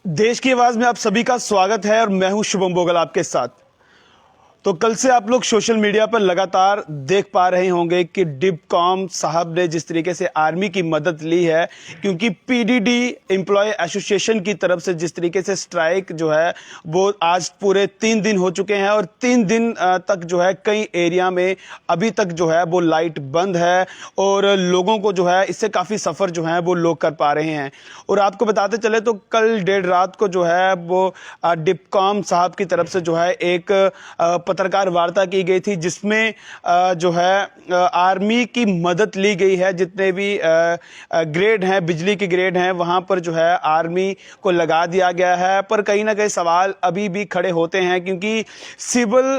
देश की आवाज में आप सभी का स्वागत है और मैं हूं शुभम बोगल आपके साथ। तो कल से आप लोग सोशल मीडिया पर लगातार देख पा रहे होंगे कि डिबकॉम साहब ने जिस तरीके से आर्मी की मदद ली है, क्योंकि पीडीडी एम्प्लॉय एसोसिएशन की तरफ से जिस तरीके से स्ट्राइक जो है वो आज पूरे 3 दिन हो चुके हैं और 3 दिन तक जो है कई एरिया में अभी तक जो है वो लाइट बंद है और लोगों को जो है इससे काफ़ी सफ़र जो है वो लोग कर पा रहे हैं। और आपको बताते चले तो कल देर रात को जो है वो डिबकॉम साहब की तरफ से जो है एक पत्रकार वार्ता की गई थी, जिसमें जो है आर्मी की मदद ली गई है। जितने भी ग्रेड हैं, बिजली के ग्रेड हैं, वहां पर जो है आर्मी को लगा दिया गया है। पर कहीं ना कहीं सवाल अभी भी खड़े होते हैं, क्योंकि सिविल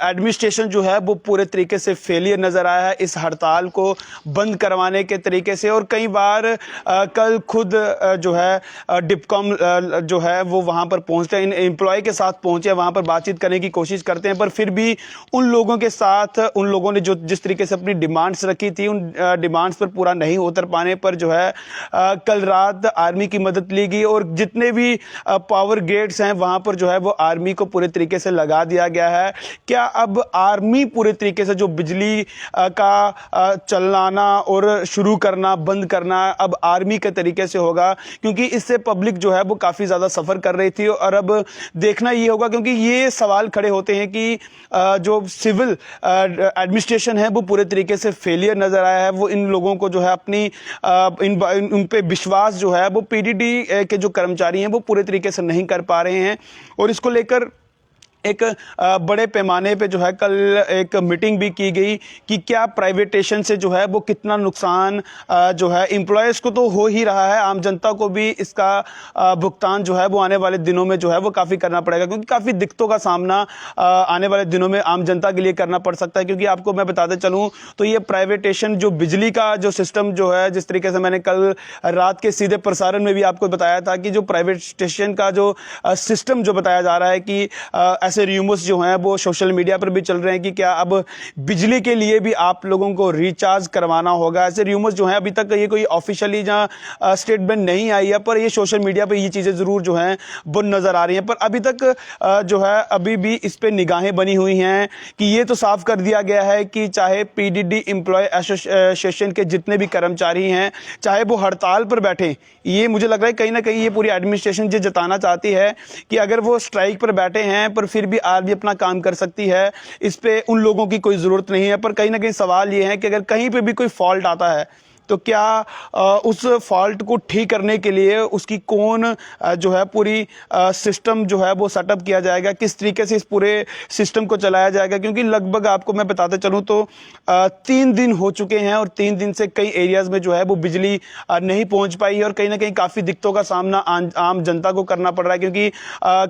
एडमिनिस्ट्रेशन जो है वो पूरे तरीके से फेलियर नजर आया है इस हड़ताल को बंद करवाने के तरीके से। और कई बार कल खुद जो है डिबकॉम जो है वो वहां पर पहुंचते हैं, इन एम्प्लॉय के साथ पहुंचे, वहां पर बातचीत करने की कोशिश करते हैं, पर फिर भी उन लोगों के साथ उन लोगों ने जो जिस तरीके से अपनी डिमांड्स रखी थी, उन डिमांड्स पर पूरा नहीं उतर पाने पर जो है कल रात आर्मी की मदद ली गई और जितने भी पावर गेट्स हैं वहां पर जो है वो आर्मी को पूरे तरीके से लगा दिया गया है। क्या अब आर्मी पूरे तरीके से जो बिजली का चलाना और शुरू करना बंद करना अब आर्मी के तरीके से होगा, क्योंकि इससे पब्लिक जो है वो काफी ज्यादा सफर कर रही थी। और अब देखना ये होगा, क्योंकि ये सवाल खड़े होते हैं कि जो सिविल एडमिनिस्ट्रेशन है वो पूरे तरीके से फेलियर नजर आया है। वो इन लोगों को जो है अपनी उन पे विश्वास जो है वो पीडीडी के जो कर्मचारी हैं वो पूरे तरीके से नहीं कर पा रहे हैं। और इसको लेकर एक बड़े पैमाने पे जो है कल एक मीटिंग भी की गई कि क्या प्राइवेटेशन से जो है वो कितना नुकसान जो है एम्प्लॉयज़ को तो हो ही रहा है, आम जनता को भी इसका भुगतान जो है वो आने वाले दिनों में जो है वो काफ़ी करना पड़ेगा, क्योंकि काफ़ी दिक्कतों का सामना आने वाले दिनों में आम जनता के लिए करना पड़ सकता है। क्योंकि आपको मैं बताते चलूँ तो ये प्राइवेटेशन जो बिजली का जो सिस्टम जो है, जिस तरीके से मैंने कल रात के सीधे प्रसारण में भी आपको बताया था कि जो प्राइवेट स्टेशन का जो सिस्टम जो बताया जा रहा है कि ऐसे र्यूमर्स जो हैं वो सोशल मीडिया पर भी चल रहे हैं कि क्या अब बिजली के लिए भी आप लोगों को रिचार्ज करवाना होगा। ऐसे र्यूमर्स जो हैं, अभी तक ये कोई ऑफिशियली जहां स्टेटमेंट नहीं आई है, पर ये सोशल मीडिया पर ये चीज़ें ज़रूर जो हैं वो नज़र आ रही हैं। पर अभी तक जो है अभी भी इस पर निगाहें बनी हुई हैं कि ये तो साफ कर दिया गया है कि चाहे पीडीडी एम्प्लॉय एसोसिएशन के जितने भी कर्मचारी हैं, चाहे वो हड़ताल पर बैठे, ये मुझे लग रहा है कहीं ना कहीं ये पूरी एडमिनिस्ट्रेशन ये जताना चाहती है कि अगर वो स्ट्राइक पर बैठे हैं पर फिर भी आर्मी अपना काम कर सकती है, इस पे उन लोगों की कोई जरूरत नहीं है। पर कहीं ना कहीं सवाल ये है कि अगर कहीं पे भी कोई फॉल्ट आता है तो क्या उस फॉल्ट को ठीक करने के लिए उसकी कौन जो है पूरी सिस्टम जो है वो सेटअप किया जाएगा, किस तरीके से इस पूरे सिस्टम को चलाया जाएगा। क्योंकि लगभग आपको मैं बताते चलूँ तो 3 दिन हो चुके हैं और 3 दिन से कई एरियाज में जो है वो बिजली नहीं पहुंच पाई है और कहीं ना कहीं काफ़ी दिक्कतों का सामना आम जनता को करना पड़ रहा है। क्योंकि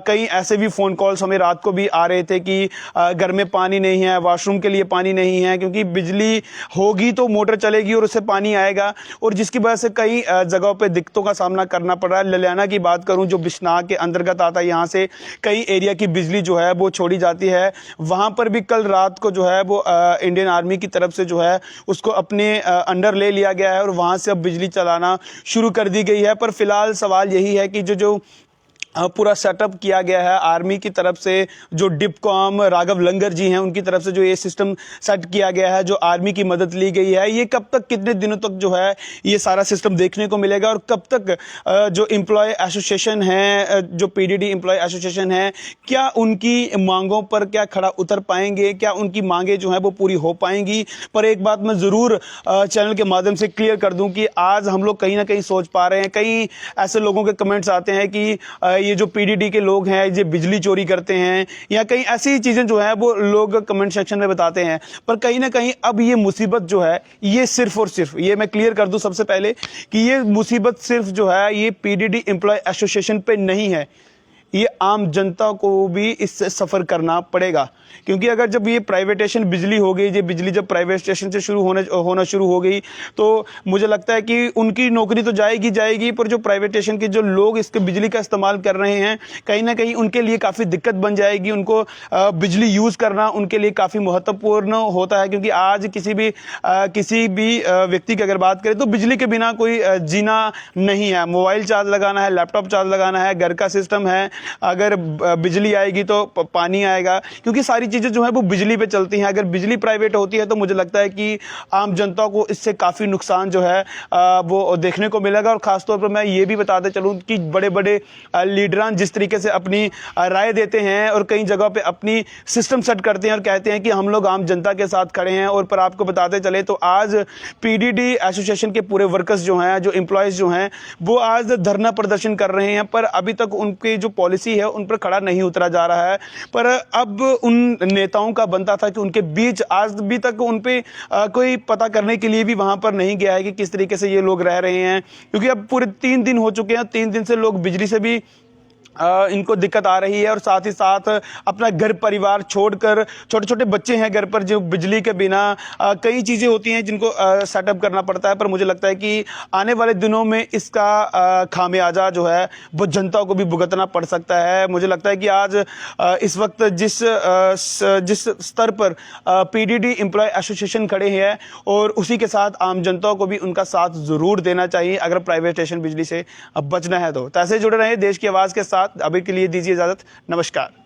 कई ऐसे भी फ़ोन कॉल्स हमें रात को भी आ रहे थे कि घर में पानी नहीं है, वॉशरूम के लिए पानी नहीं है, क्योंकि बिजली होगी तो मोटर चलेगी और उससे पानी आएगा, और जिसकी वजह से कई जगहों पे दिक्कतों का सामना करना पड़ रहा है। ललियाना की बात करूं जो बिश्नाह के अंतर्गत आता है, यहां से कई एरिया की बिजली जो है वो छोड़ी जाती है, वहां पर भी कल रात को जो है वो इंडियन आर्मी की तरफ से जो है उसको अपने अंडर ले लिया गया है और वहां से अब बिजली चलाना शुरू कर दी गई है। पर फिलहाल सवाल यही है कि जो पूरा सेटअप किया गया है आर्मी की तरफ से, जो डिबकॉम राघव लंगर जी हैं उनकी तरफ से जो ये सिस्टम सेट किया गया है, जो आर्मी की मदद ली गई है, ये कब तक कितने दिनों तक जो है ये सारा सिस्टम देखने को मिलेगा और कब तक जो एम्प्लॉय एसोसिएशन है, जो पीडीडी एम्प्लॉय एसोसिएशन है, क्या उनकी मांगों पर क्या खड़ा उतर पाएंगे, क्या उनकी मांगे जो है वो पूरी हो पाएंगी। पर एक बात मैं ज़रूर चैनल के माध्यम से क्लियर कर दूं कि आज हम लोग कहीं ना कहीं सोच पा रहे हैं, कई ऐसे लोगों के कमेंट्स आते हैं कि ये जो पीडीडी के लोग हैं ये बिजली चोरी करते हैं, या कई ऐसी चीजें जो है वो लोग कमेंट सेक्शन में बताते हैं। पर कहीं ना कहीं अब ये मुसीबत जो है ये सिर्फ और सिर्फ, ये मैं क्लियर कर दूं सबसे पहले कि ये मुसीबत सिर्फ जो है ये पीडीडी एम्प्लॉय एसोसिएशन पे नहीं है, ये आम जनता को भी इससे सफ़र करना पड़ेगा। क्योंकि अगर जब ये प्राइवेटेशन बिजली हो गई, ये बिजली जब प्राइवेट स्टेशन से होना शुरू हो गई, तो मुझे लगता है कि उनकी नौकरी तो जाएगी जाएगी, पर जो प्राइवेटेशन के जो लोग इसके बिजली का इस्तेमाल कर रहे हैं, कहीं ना कहीं उनके लिए काफ़ी दिक्कत बन जाएगी। उनको बिजली यूज़ करना उनके लिए काफ़ी महत्वपूर्ण होता है। क्योंकि आज किसी भी व्यक्ति की अगर बात करें तो बिजली के बिना कोई जीना नहीं है। मोबाइल चार्ज लगाना है, लैपटॉप चार्ज लगाना है, घर का सिस्टम है, अगर बिजली आएगी तो पानी आएगा, क्योंकि सारी चीज़ें जो है वो बिजली पे चलती हैं। अगर बिजली प्राइवेट होती है तो मुझे लगता है कि आम जनता को इससे काफ़ी नुकसान जो है वो देखने को मिलेगा। और ख़ासतौर पर मैं ये भी बताते चलूँ कि बड़े बड़े लीडरान जिस तरीके से अपनी राय देते हैं और कई जगह पे अपनी सिस्टम सेट करते हैं और कहते हैं कि हम लोग आम जनता के साथ खड़े हैं। और पर आपको बताते चले तो आज पीडीडी एसोसिएशन के पूरे वर्कर्स जो हैं, जो एम्प्लॉयज़ जो हैं, वो आज धरना प्रदर्शन कर रहे हैं, पर अभी तक उनकी जो पॉलिसी है उन पर खड़ा नहीं उतरा जा रहा है। पर अब उन नेताओं का बनता था कि उनके बीच आज भी तक उन पे कोई पता करने के लिए भी वहां पर नहीं गया है कि किस तरीके से ये लोग रह रहे हैं। क्योंकि अब पूरे 3 दिन हो चुके हैं, 3 दिन से लोग बिजली से भी इनको दिक्कत आ रही है, और साथ ही साथ अपना घर परिवार छोड़कर, छोटे छोटे बच्चे हैं घर पर जो बिजली के बिना कई चीज़ें होती हैं जिनको सेटअप करना पड़ता है। पर मुझे लगता है कि आने वाले दिनों में इसका खामियाजा जो है वो जनता को भी भुगतना पड़ सकता है। मुझे लगता है कि आज इस वक्त जिस स्तर पर पीडीडी एम्प्लॉय एसोसिएशन खड़े हैं, और उसी के साथ आम जनता को भी उनका साथ ज़रूर देना चाहिए अगर प्राइवेटेशन बिजली से बचना है तो। ऐसे जुड़े रहे देश की आवाज़ के साथ। अभी के लिए दीजिए इजाज़त। नमस्कार।